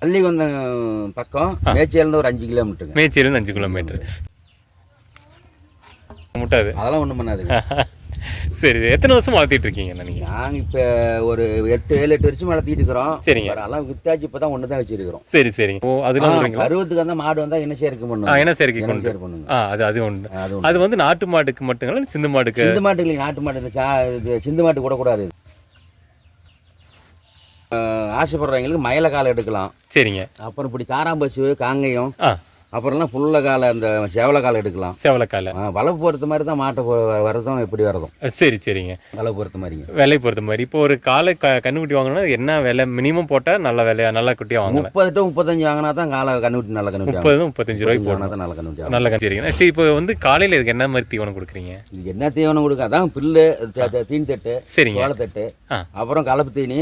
பள்ளிகொண்டம் பக்கம் மேச்சேரிலேருந்து ஒரு 5 கிலோமீட்டருங்க. மேச்சேரிலேருந்து 5 கிலோமீட்டர். முட்டாது அதெல்லாம் ஒன்றும் பண்ணாதுங்க. சரி, எத்தனை வருஷம் வளர்த்திட்டு இருக்கீங்க நீங்கள்? நாங்கள் இப்போ ஒரு 7-8 வருஷம் வளர்த்திட்டு இருக்கிறோம். சரிங்க. அதெல்லாம் வித்தாச்சு இப்போ தான் ஒன்று தான் வச்சிருக்கிறோம். சரி சரிங்க. ஓ, அதெல்லாம் பருவத்துக்கு வந்தால் மாடு வந்தால் என்ன சேர்க்கை பண்ணுங்க. என்ன சேர்க்கை பண்ணுங்க. அது ஒன்று. அது வந்து நாட்டு மாட்டுக்கு மட்டுங்களா சிந்து மாட்டுக்கு? சிந்து மாட்டுக்கு இல்லைங்க, நாட்டு மாடு. இந்த சிந்து மாட்டு கூட கூடாது. ஆசைப்படுறவங்களுக்கு மயில காலை எடுக்கலாம். சரிங்க. அப்புறம் இப்படி காராம்பசு, காங்கையம், அப்புறம்லாம் புல்ல காலை, அந்த செவலை எடுக்கலாம். செவலைக்காலை வளர்ப்பு பொறுத்த மாதிரி தான் மாட்டை வரதும் எப்படி வரதும். சரி சரிங்க. விலை பொறுத்த மாதிரிங்க. விலை பொறுத்த மாதிரி. இப்போ ஒரு காலை கண்ணுக்குட்டி வாங்கினா என்ன விலை மினிமம் போட்டால் நல்ல விலையா நல்ல குட்டியாக வாங்கலாம்? 30 to 35 வாங்கினா தான் காலை கண்ணுக்குட்டி நல்ல கண்ணுக்குட்டி. 30-35 ரூபாய்க்கு போனால் தான் நல்ல கண்ணுக்குட்டி. நல்ல சரிங்க. சரி, இப்போ வந்து காலையில் இதுக்கு என்ன மாதிரி தீவனம் கொடுக்குறீங்க? இதுக்கு என்ன தீவனம் கொடுக்க? அதான் புல்லு, தீன் தட்டு, சரிங்க, சோளத்தட்டு, அப்புறம் கலப்பு தீனி,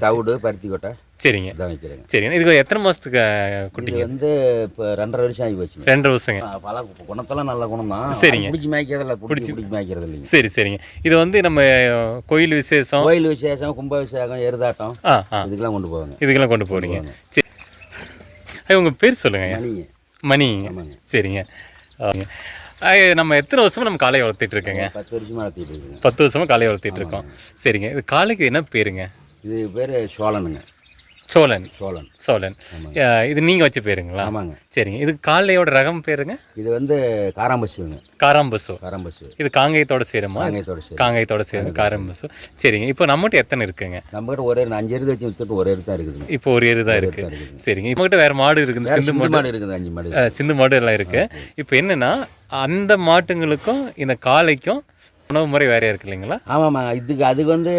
தவிடு, பருத்தி கொட்டை. சரிங்க. இதான் வைக்கிறேங்க. சரிங்க. இதுக்கு எத்தனை மாதத்துக்கு குட்டிங்க? வந்து இப்போ 2.5 வருஷம் ஆகி போச்சு. 2.5 வருஷங்க. பல குணத்தெல்லாம் நல்ல குணம் தான். சரிங்க. பிடிச்சி மேய்க்கிறதில்ல, பிடிச்சி மேய்க்கிறது இல்லைங்க. சரி சரிங்க. இது வந்து நம்ம கோயில் விசேஷம், கும்ப விசேஷம், எருதாட்டம், இதுக்கெல்லாம் கொண்டு போவாங்க. இதுக்கெல்லாம் கொண்டு போகிறீங்க. சரி, உங்கள் பேர் சொல்லுங்க. மணி. சரிங்க. நம்ம எத்தனை வருஷமா நம்ம காலையை வளர்த்திட்டு இருக்கோங்க? 10 வருஷமா வளர்த்திட்டு இருக்கோங்க. 10 வருஷமா காலையை வளர்த்திட்டு இருக்கோம். சரிங்க. இது காலைக்கு என்ன பேருங்க? இது பேர் சோழனுங்க. சோழன். இது நீங்கள் வச்ச பேருங்களா? ஆமாங்க. சரிங்க. இது காலையோட ரகம் பேருங்க? இது வந்து காராம்பசுங்க. காராம்பசு. இது காங்கேயத்தோட சேருமா? காங்கேயத்தோட சேரும் காராம்பசு. சரிங்க. இப்போ நம்மகிட்ட எத்தனை இருக்குங்க? நம்மகிட்ட ஒரு 5 எருது வச்சு வித்துட்டு ஒரு எருது தான் இருக்குது. இப்போ ஒரு எருது தான் இருக்கு. சரிங்க. இப்போ கிட்ட வேற மாடு இருக்குது, சிந்து மாடு இருக்குது, 5 மாடு, சிந்து மாடு எல்லாம் இருக்கு. இப்போ என்னன்னா அந்த மாட்டுங்களுக்கும் இந்த காளைக்கும் உணவு முறை வேறையா இருக்கு இல்லைங்களா? ஆமாம்மா. அதுக்கு வந்து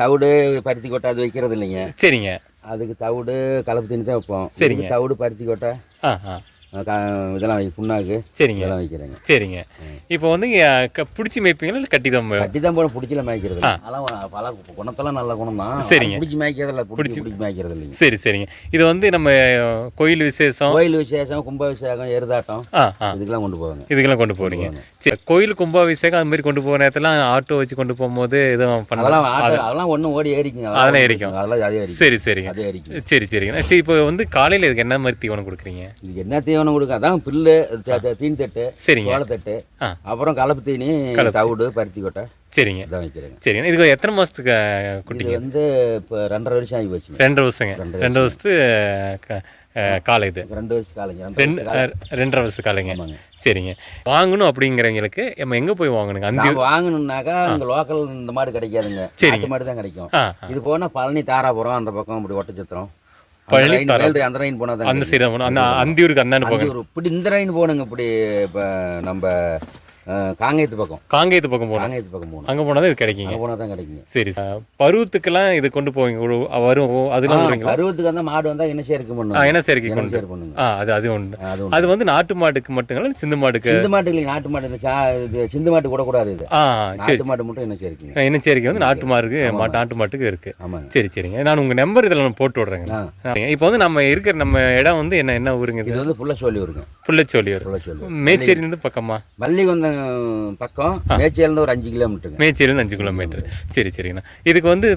தவிடு, பருத்தி கொட்டை அது வைக்கிறது இல்லைங்க. சரிங்க. அதுக்கு தவிடு, கலப்பு தண்ணி தான் வைப்போம். சரிங்க. தவிடு, பருத்தி கொட்டை, இதெல்லாம் புண்ணாக்கு. சரிங்க. இதெல்லாம் வைக்கிறேங்க. சரிங்க. இப்போ வந்து பிடிச்சி மேய்ப்பீங்களா இல்லை கட்டி தான் போட பிடிச்சில மேய்க்கிறது? அதெல்லாம் பல குணத்தெல்லாம் நல்ல குணம் தான். சரிங்க. பிடிச்சி மேய்க்கிறதில்ல, பிடிச்சி மேய்க்கிறது இல்லைங்க. சரி சரிங்க. இது வந்து நம்ம கோயில் விசேஷம், கும்ப விசேஷம், எருதாட்டம், இதுக்கெல்லாம் கொண்டு போவாங்க. இதுக்கெல்லாம் கொண்டு போறீங்க. சரி, கோயில் கும்பாபிஷேகம் அது மாதிரி கொண்டு போகிற நேரத்தில் ஆட்டோ வச்சு கொண்டு போகும்போது எதுவும் பண்ணலாம்? அதெல்லாம் ஒன்றும் ஓடி ஏறிக்குங்க. அதெல்லாம் ஏறிக்கும். அதெல்லாம் சரி சரிங்க. சரி சரிங்க. சரி, இப்போ வந்து காலையில் இதுக்கு என்ன மாதிரி தீவனம் கொடுக்குறீங்க? இதுக்கு என்ன தீவனம் கொடுக்க? அதான் புல்லு, தீன் தட்டு, சோளத்தட்டு, அப்புறம் கலப்பு தீனி, தவிடு, பருத்தி கொட்டை. சரிங்க. இதான் வைக்கிறேங்க. சரிங்க. இதுக்கு எத்தனை மாதத்துக்கு குட்டிங்க? வந்து இப்போ 2.5 வருஷம் ஆகி போச்சு. 2.5 வருஷங்க. 2 வருஷத்து காலை. இது 2 வருஷம் காலைங்க. 2.5 வருஷம் காலைங்க. சரிங்க. வாங்கணும் அப்படிங்கிறவங்களுக்கு நம்ம எங்கே போய் வாங்கணுங்க? அந்த வாங்கணும்னாக்கா இங்கே லோக்கல் இந்த மாடு கிடைக்காதுங்க. சரிங்க. மாடு தான் கிடைக்கும். இது போனால் பழனி, தாராபுரம், அந்த பக்கம் இப்படி ஒட்டச்சத்திரம், பழனி, அந்த ரைன் போனால் அந்த சைடு போகணும். அந்த அந்தியூருக்கு அந்தாண்டு போகணும். இப்படி இந்த ரைன் போகணுங்க. இப்படி இப்போ நம்ம காங்கேயத்து பக்கம் போகணும். அங்கே போனால் தான் இது கிடைக்குங்க. போனால் தான் கிடைக்குங்க. சரி. பருவத்துக்கெல்லாம் இது கொண்டு போவீங்க வரும்? அதெல்லாம் பருவத்துக்கு வந்தால் மாடு வந்தால் என்ன சேர்க்கை பண்ணுங்க. என்ன சேர்க்கை பண்ணுங்க. அது ஒன்று. அது வந்து நாட்டு மாட்டுக்கு மட்டுங்களா சிந்து மாட்டுக்கு? சிந்து மாட்டுக்கு இல்லை, நாட்டு மாடு. சிந்து மாட்டு கூட கூடாது. இது நாட்டு மாட்டு மட்டும் என்ன சேர்க்கை. என்ன சேர்க்கை வந்து நாட்டு மாட்டுக்கு இருக்கு. சரி சரிங்க. நான் உங்கள் நம்பர் இதில் நான் போட்டு விட்றேங்க. இப்போ வந்து நம்ம இருக்கிற நம்ம இடம் வந்து என்ன ஊருங்க? இது வந்து புள்ளச்சோலியூருங்க. புள்ளச்சோலியூர். மேச்சேரியிலேருந்து பக்கமா? பள்ளிகொண்டம் பக்கம் மேச்சேரிலேருந்து ஒரு 5 கிலோமீட்டர். மேச்சேரிலேருந்து 5 கிலோமீட்டர். சரி சரிங்கண்ணா. இதுக்கு வந்து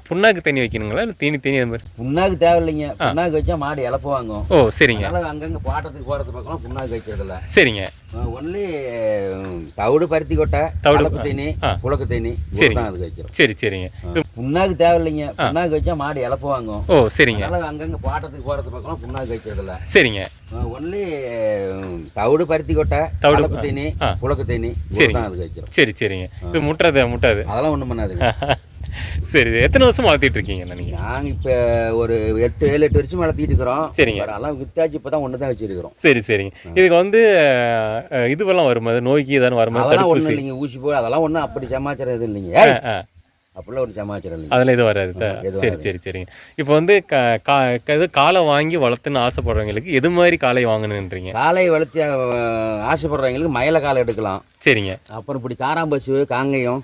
புண்ணாக்கு தண்ணி வைக்கணுங்களா இல்லை தீனி அது மாதிரி? புண்ணாக்கு தேவையில்லைங்க. புண்ணாக்கு வச்சா மாடு இழப்பு வாங்கும். ஓ சரிங்க. அங்கங்கே பாட்டத்துக்கு போகிறது பக்கம் புண்ணாக்கு வைக்கிறதில்ல. சரிங்க. ஒன்லி தவிடு, பருத்தி கொட்டை, தவிடு தண்ணி, குளக்கு தண்ணி. சரிங்க. அதுக்கு வைக்கிறோம். சரி சரிங்க. புண்ணாக்கு தேவையில்லைங்க. புண்ணாக்கு வச்சா மாடு இழப்பு வாங்கும். ஓ சரிங்க. அங்கங்கே பாட்டத்துக்கு போகிறது பக்கம் புண்ணாக்கு வைக்கிறதில்ல. சரிங்க. ஒன்லி தவிடு, பருத்தி கொட்டை, தவிடு தண்ணி, குளக்கு தண்ணி. அதுக்கு வைக்கிறோம். சரி சரிங்க. இது முட்டாது. அதெல்லாம் ஒன்றும் பண்ணாதுங்க. சரி. எத்தனை வருஷம் வளர்த்திட்டு இருக்கீங்க? நாங்கள் இப்போ ஒரு 7-8 வருஷம் வளர்த்திட்டு இருக்கிறோம். சரிங்க. அதெல்லாம் வித்தாச்சு இப்போ தான் ஒன்று தான் வச்சிருக்கிறோம். சரி சரிங்க. இதுக்கு வந்து இதுவெல்லாம் வருமா? நோய்க்கு ஏதாவது வருமா? அதெல்லாம் ஒன்றும் இல்லைங்க. ஊசி போய் அதெல்லாம் ஒன்றும் அப்படி சமாச்சாரம் எதுவும் இல்லைங்க. அப்படிலாம் ஒரு சமாச்சாரம் இல்லைங்க. அதெல்லாம் எதுவும் வராது. சரி சரிங்க. இப்போ வந்து காலை வாங்கி வளர்த்துன்னு ஆசைப்படுறவங்களுக்கு எது மாதிரி காலை வாங்கணுன்றீங்க? காலை வளர்த்தி ஆசைப்படுறவங்களுக்கு மயில காலை எடுக்கலாம். சரிங்க. அப்புறம் இப்படி காராம்பசு, காங்கேயம்,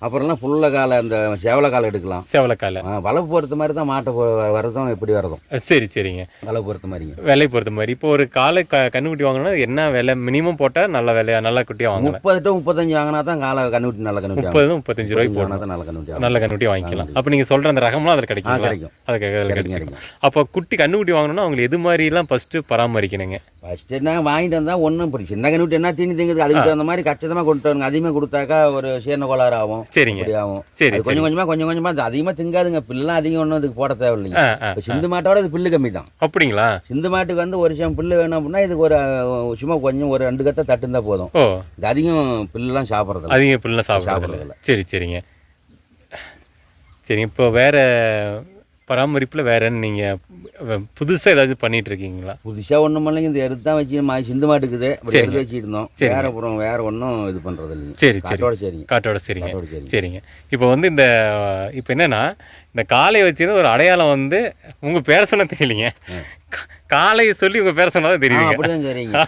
அப்புறம்லாம் புல்ல காலை அந்த செவலை காலை எடுக்கலாம். செவலக்கால வளவு பொறுத்த மாதிரி தான் மாட்டை வரதும் எப்படி வரதும். சரிங்க. வளவு பொறுத்த மாதிரிங்க. விலை பொறுத்த மாதிரி இப்போ ஒரு காலை கண்ணுக்குட்டி வாங்கணும்னா என்ன விலை மினிமம் போட்டால் நல்ல விலையா நல்ல குட்டியாக வாங்கலாம்? 30 to 35 வாங்கினா தான் காலை கண்ணுக்குட்டி நல்ல கண்ணுக்குட்டி. 30-35 ரூபாய்க்கு போனால் தான் நல்ல கண்ணுக்குட்டி வாங்கிக்கலாம். அப்போ நீங்கள் சொல்கிற அந்த ரகம்லாம் அதில் கிடைக்கும். அதில் கிடைக்கும். அப்போ குட்டி கண்ணுக்குட்டி வாங்கணும்னா அவங்க எது மாதிரிலாம் ஃபஸ்ட்டு பராமரிக்கணுங்க? ஃபஸ்ட்டு என்ன வாங்கிட்டு வந்தால் ஒன்றும் இப்படி சின்ன கண்ணுக்குட்டி என்ன தீனி திங்குது அதுக்கு தகுந்த மாதிரி கச்சிதமாக கொண்டு வருங்க. அதிகமாக கொடுத்தாக்கா ஒரு சேர்ந்த கோளாறு ஆகும். சரிங்க. ஆகும். சரி. கொஞ்சம் கொஞ்சமாக அது அதிகமாக திங்காதுங்க. பில்லாம் அதிகம் ஒன்றும் அதுக்கு போட தேவையில்லைங்க. இப்போ சிந்து மாட்டோட இது பில்லு கம்மி தான். அப்படிங்களா? சிந்து மாட்டுக்கு வந்து ஒரு விஷயம் பில்லு வேணும் அப்படின்னா இதுக்கு ஒரு சும்மா கொஞ்சம் ஒரு 2 கத்தை தட்டுந்தா போதும். இது அதிகம் பில்லுலாம் சாப்பிட்றது. அதிகம் பில்லாம் சாப்பிட்றதில்ல. சரிங்க. இப்போ வேறு பராமரிப்பில் வேற நீங்கள் புதுசாக ஏதாவது பண்ணிட்டு இருக்கீங்களா? புதுசாக ஒன்றும் இல்லைங்க. இந்த எருத்து தான் வச்சு சிந்து மாட்டுக்குது எடுத்து வச்சுட்டு இருந்தோம். வேற ஒன்றும் இது பண்ணுறது இல்லைங்க. காட்டோட சரிங்க. இப்போ வந்து இப்போ என்னன்னா இந்த காளையை வச்சு ஒரு அடையாளம் வந்து உங்கள் பேர் சொன்ன தெரியலைங்க. காளையை சொல்லி உங்கள் பேர் சொன்னா தான் தெரியுங்க. அப்படிதான் சரிங்க.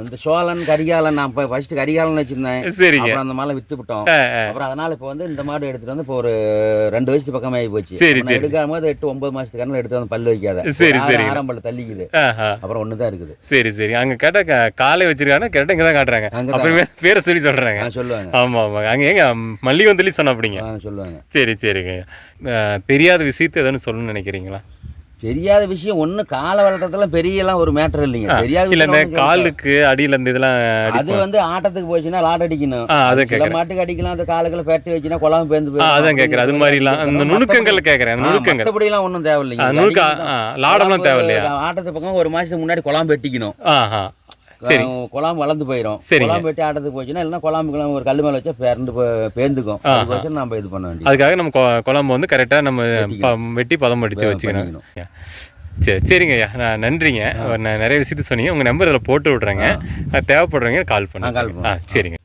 இந்த சோழன் கரிகாலன் நான் இப்போ ஃபர்ஸ்ட் கரிகாலன் வச்சிருந்தேன். சரிங்க. அந்த மாலை வித்து விட்டோம். அப்புறம் அதனால இப்போ வந்து இந்த மாடு எடுத்துட்டு வந்து இப்போ ஒரு 2 வயசு பக்கமாக ஆகி போச்சு. எடுக்காம 8-9 மாசத்துக்கு எடுத்து வந்து பல்லு வைக்காத. சரி. ஆரம்பல தள்ளிக்குது. அப்புறம் ஒன்று தான் இருக்குது. சரி. அங்கே கேட்ட காளை வச்சிருக்காங்க கரெக்டாக இங்கே தான் காட்டுறாங்க. அப்புறம் பேரை சொல்லி சொல்கிறாங்க. சொல்லுவாங்க. ஆமாம். அங்கே ஏங்க மல்லிகை சொல்லி சொன்ன அப்படிங்க. சொல்லுவாங்க. சரிங்க. தெரியாத விஷயத்தை எதுன்னு சொல்லணும்னு நினைக்கிறீங்களா? தெரியாத விஷயம் ஒண்ணு காலை வளர்றதுலாம் பெரியலாம் ஒரு மேட்டர் இல்லைங்க. தெரியாத இல்ல இந்த காலுக்கு அடியில இருந்து இதெல்லாம் அது வந்து ஆட்டத்துக்கு போச்சுன்னா லாட் அடிக்கணும். சில மாட்டுக்கு அடிக்கலாம். அந்த காலுக்குள்ள பேட்டி வச்சுன்னா குழம்பு பேந்து போய் அதான் கேட்கறேன். அது மாதிரிலாம் அந்த நுணுக்கங்கள் கேட்கறேன். நுணுக்கங்கள் மற்றபடிலாம் ஒன்றும் தேவையில்லைங்க. லாடம்லாம் தேவையில்லையா? ஆட்டத்து பக்கம் ஒரு மாசத்துக்கு முன்னாடி குழம்பு வெட்டிக்கணும். சரி. குழம்பு வளர்ந்து போயிடும். குழம்பு வெட்டி ஆட்டத்துக்கு போச்சுன்னா இல்லைன்னா குழம்பு ஒரு கல் மேலே வச்சா பேர்ந்துக்கும். அதுக்கோசரம் நம்ம இது பண்ண வேண்டியது. அதுக்காக நம்ம குழம்பு வந்து கரெக்டாக நம்ம வெட்டி பதம் படித்து வச்சுக்கணும். சரிங்க ஐயா, நான் நன்றிங்க. நான் நிறைய விஷயத்த சொன்னீங்க. உங்கள் நம்பர் அதில் போட்டு விட்றேங்க. தேவைப்படுறவங்க கால் பண்ணுங்க. சரிங்க.